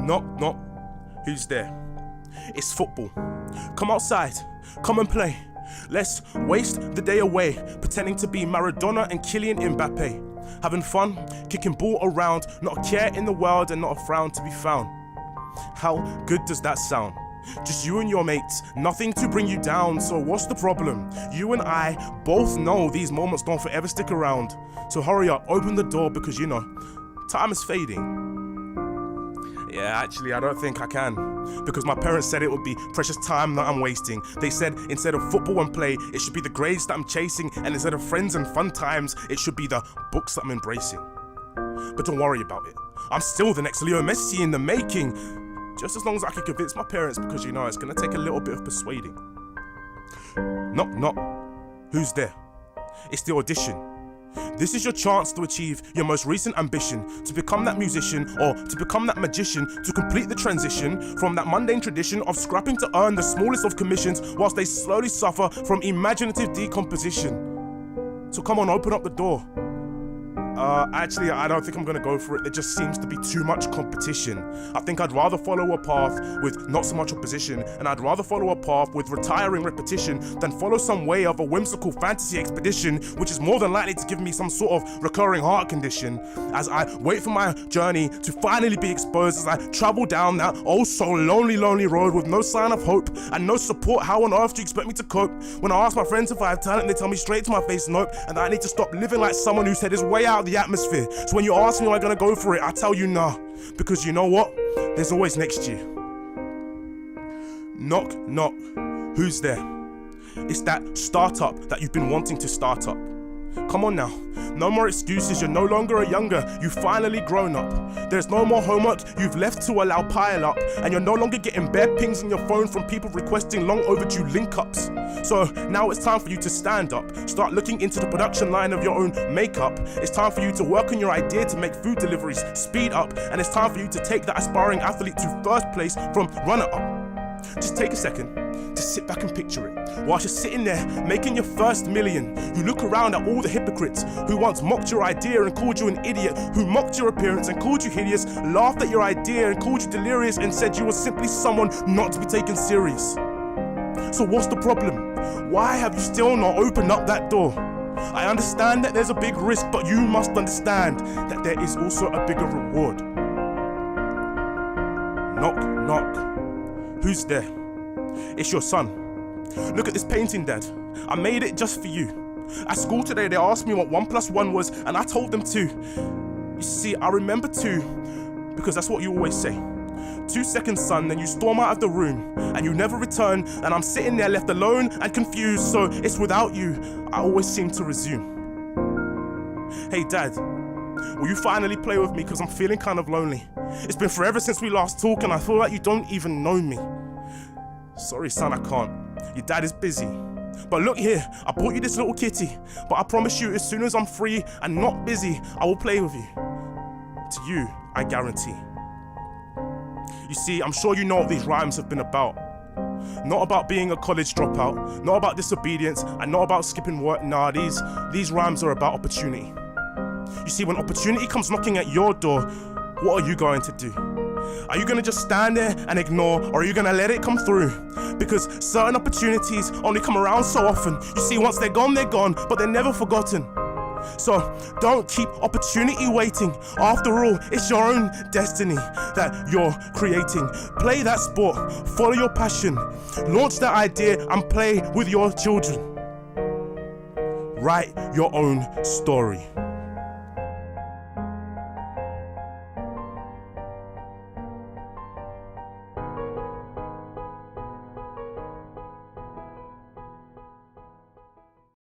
Knock, knock. Who's there? It's football. Come outside. Come and play. Let's waste the day away, pretending to be Maradona and Kylian Mbappe. Having fun, kicking ball around, not a care in the world and not a frown to be found. How good does that sound? Just you and your mates, nothing to bring you down, so what's the problem? You and I both know these moments don't forever stick around. So hurry up, open the door because you know, time is fading. Yeah, actually I don't think I can, because my parents said it would be precious time that I'm wasting. They said instead of football and play, it should be the grades that I'm chasing, and instead of friends and fun times, it should be the books that I'm embracing. But don't worry about it, I'm still the next Leo Messi in the making. Just as long as I can convince my parents, because you know it's gonna take a little bit of persuading. Knock, knock. Who's there? It's the audition. This is your chance to achieve your most recent ambition, to become that musician or to become that magician, to complete the transition from that mundane tradition of scrapping to earn the smallest of commissions whilst they slowly suffer from imaginative decomposition. So come on, open up the door. Actually, I don't think I'm gonna go for it. There just seems to be too much competition. I think I'd rather follow a path with not so much opposition, and I'd rather follow a path with retiring repetition than follow some way of a whimsical fantasy expedition, which is more than likely to give me some sort of recurring heart condition. As I wait for my journey to finally be exposed, as I travel down that oh so lonely road with no sign of hope and no support, how on earth do you expect me to cope? When I ask my friends if I have talent, they tell me straight to my face nope, and that I need to stop living like someone who's had his way out of the atmosphere. So when you ask me am I gonna go for it, I tell you nah, because you know what? There's always next year. Knock, knock. Who's there? It's that startup that you've been wanting to start up. Come on now, no more excuses, you're no longer a younger, you've finally grown up. There's no more homework you've left to allow pile up, and you're no longer getting bare pings on your phone from people requesting long overdue link-ups. So now it's time for you to stand up, start looking into the production line of your own makeup. It's time for you to work on your idea to make food deliveries speed up, and it's time for you to take that aspiring athlete to first place from runner-up. Just take a second to sit back and picture it. Whilst you're sitting there making your first million, you look around at all the hypocrites who once mocked your idea and called you an idiot, who mocked your appearance and called you hideous, laughed at your idea and called you delirious and said you were simply someone not to be taken serious. So what's the problem? Why have you still not opened up that door? I understand that there's a big risk, but you must understand that there is also a bigger reward. Knock, knock. Who's there? It's your son. Look at this painting, Dad. I made it just for you. At school today, they asked me what 1 + 1 was, and I told them 2. You see, I remember 2 because that's what you always say. 2 seconds, son, then you storm out of the room, and you never return, and I'm sitting there left alone and confused, so it's without you I always seem to resume. Hey, Dad, will you finally play with me, because I'm feeling kind of lonely. It's been forever since we last talked, and I feel like you don't even know me. Sorry, son, I can't. Your dad is busy. But look here, I bought you this little kitty, but I promise you, as soon as I'm free and not busy, I will play with you. To you, I guarantee. You see, I'm sure you know what these rhymes have been about. Not about being a college dropout, not about disobedience, and not about skipping work. Nah, these rhymes are about opportunity. You see, when opportunity comes knocking at your door, what are you going to do? Are you gonna just stand there and ignore, or are you gonna let it come through? Because certain opportunities only come around so often. You see, once they're gone, but they're never forgotten. So don't keep opportunity waiting. After all, it's your own destiny that you're creating. Play that sport, follow your passion, launch that idea and play with your children. Write your own story.